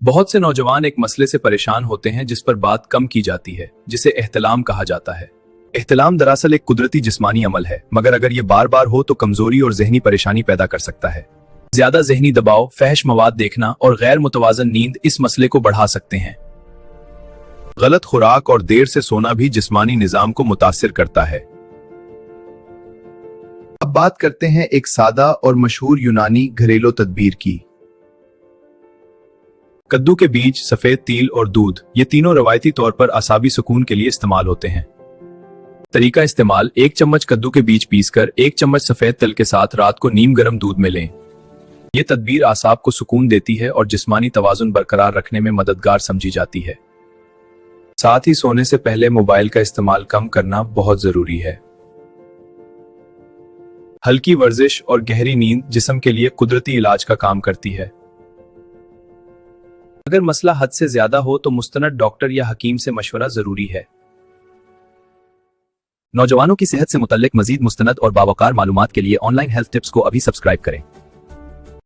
बहुत से नौजवान एक मसले से परेशान होते हैं जिस पर बात कम की जाती है, जिसे एहतलाम कहा जाता है। एहतलाम दरअसल एक कुदरती जिस्मानी अमल है, मगर अगर ये बार बार हो तो कमजोरी और जहनी परेशानी पैदा कर सकता है। ज्यादा जहनी दबाव, फहश मवाद देखना और गैर मुतवाजन नींद इस मसले को बढ़ा सकते हैं। गलत खुराक और देर से सोना भी जिस्मानी निजाम को मुतासिर करता है। अब बात करते हैं एक सादा और मशहूर यूनानी घरेलू तदबीर की। कद्दू के बीज, सफेद तिल और दूध, ये तीनों रवायती तौर पर आसाबी सुकून के लिए इस्तेमाल होते हैं। तरीका इस्तेमाल: 1 चम्मच कद्दू के बीज पीसकर 1 चम्मच सफेद तिल के साथ रात को नीम गर्म दूध में लें। ये तदबीर आसाब को सुकून देती है और जिस्मानी तवाजुन बरकरार रखने में मददगार समझी जाती है। साथ ही सोने से पहले मोबाइल का इस्तेमाल कम करना बहुत जरूरी है। हल्की वर्जिश और गहरी नींद जिस्म के लिए कुदरती इलाज का काम करती है। अगर मसला हद से ज्यादा हो तो मुस्तनद डॉक्टर या हकीम से मशवरा जरूरी है। नौजवानों की सेहत से मुतल्लिक मजीद मुस्तनद और बावकार मालूमात के लिए ऑनलाइन हेल्थ टिप्स को अभी सब्सक्राइब करें।